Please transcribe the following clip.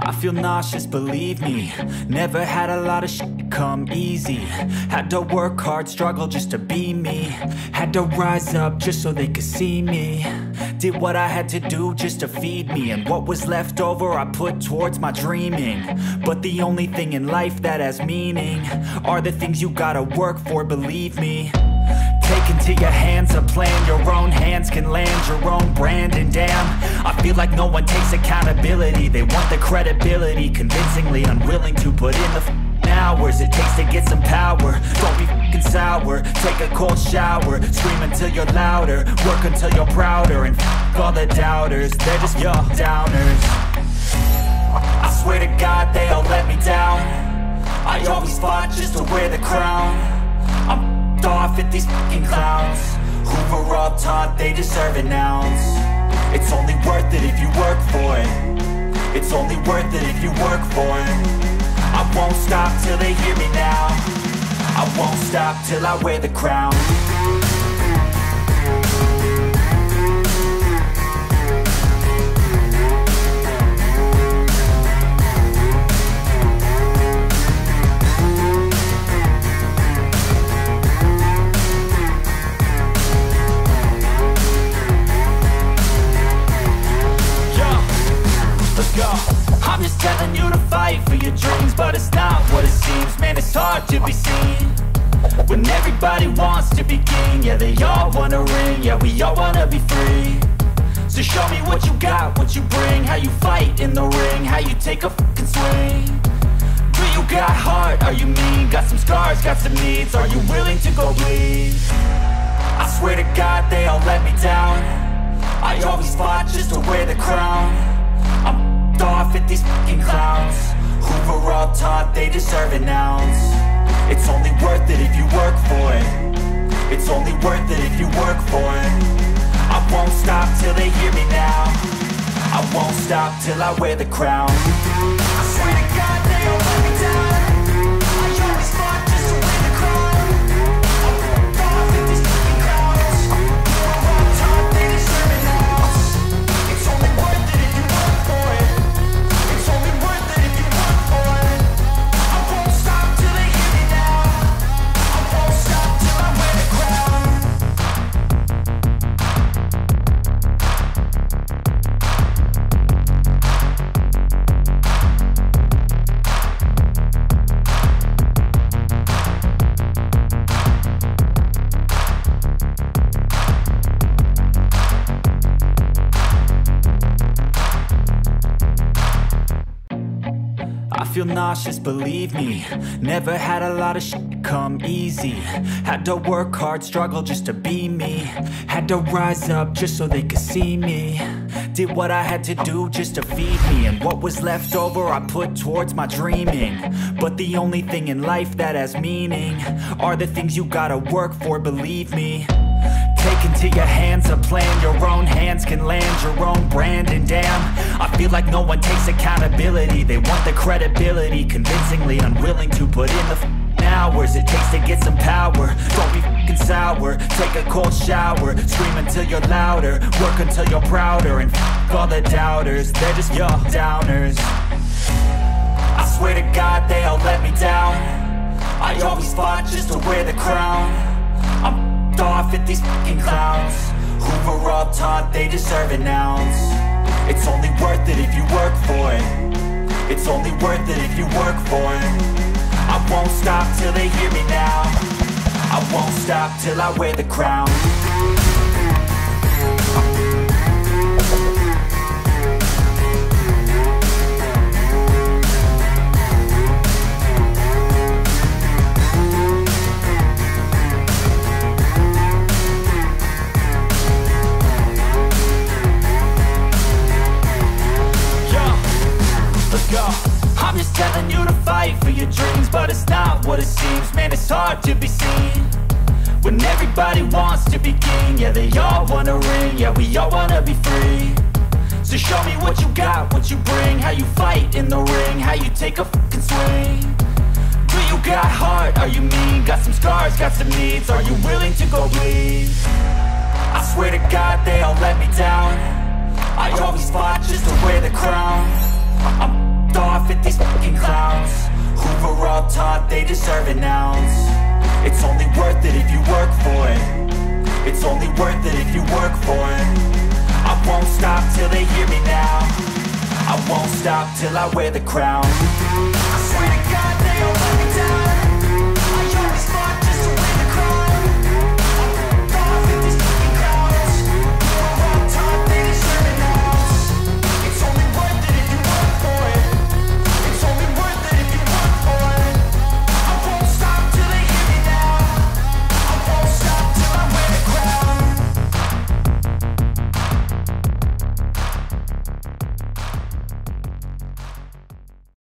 I feel nauseous, believe me. Never had a lot of shit come easy. Had to work hard, struggle just to be me. Had to rise up just so they could see me. Did what I had to do just to feed me. And what was left over I put towards my dreaming. But the only thing in life that has meaning are the things you gotta work for, believe me. Take into your hands a plan. Your own hands can land your own brand. And damn, I feel like no one takes accountability. They want the credibility, convincingly unwilling to put in the hours it takes to get some power. Don't be f***ing sour. Take a cold shower. Scream until you're louder. Work until you're prouder. And f*** all the doubters, they're just your downers. I swear to God they all let me down. I always fought just to wear the crown. I'm off at these fucking clowns who were all taught they deserve an ounce. It's only worth it if you work for it. It's only worth it if you work for it. I won't stop till they hear me now. I won't stop till I wear the crown. I'm just telling you to fight for your dreams, but it's not what it seems. Man, it's hard to be seen when everybody wants to be king. Yeah, they all wanna ring, yeah, we all wanna be free. So show me what you got, what you bring, how you fight in the ring, how you take a fucking swing. Do you got heart, are you mean? Got some scars, got some needs, are you willing to go bleed? I swear to God they all let me down. I always fought just to wear the crown. I'm off at these fucking clowns who were all taught they deserve an ounce. It's only worth it if you work for it. It's only worth it if you work for it. I won't stop till they hear me now. I won't stop till I wear the crown. I swear to God they all let me down. I always fought just to wear the crown. I'm off at these fucking clowns who were all taught they deserve an ounce. It's only worth it if you work for it. I feel nauseous, believe me. Never had a lot of shit come easy. Had to work hard, struggle just to be me. Had to rise up just so they could see me. Did what I had to do just to feed me. And what was left over I put towards my dreaming. But the only thing in life that has meaning are the things you gotta work for, believe me. Take into your hands a plan. Your own hands can land your own brand. And damn, I feel like no one takes accountability. They want the credibility, convincingly unwilling to put in the hours it takes to get some power. Don't be f***ing sour. Take a cold shower. Scream until you're louder. Work until you're prouder. And f*** all the doubters, they're just your downers. I swear to God they all let me down. I always fought just to wear the crown. I'm off at these fucking clowns who were all taught they deserve an ounce. It's only worth it if you work for it. It's only worth it if you work for it. I won't stop till they hear me now. I won't stop till I wear the crown. I'm just telling you to fight for your dreams, but it's not what it seems. Man, it's hard to be seen when everybody wants to be king. Yeah, they all wanna ring, yeah, we all wanna be free. So show me what you got, what you bring, how you fight in the ring, how you take a fucking swing. Do you got heart, are you mean? Got some scars, got some needs, are you willing to go bleed? I swear to God they all let me down. I always fought just to wear the crown. I'm hear me now. I won't stop till I wear the crown. I swear to God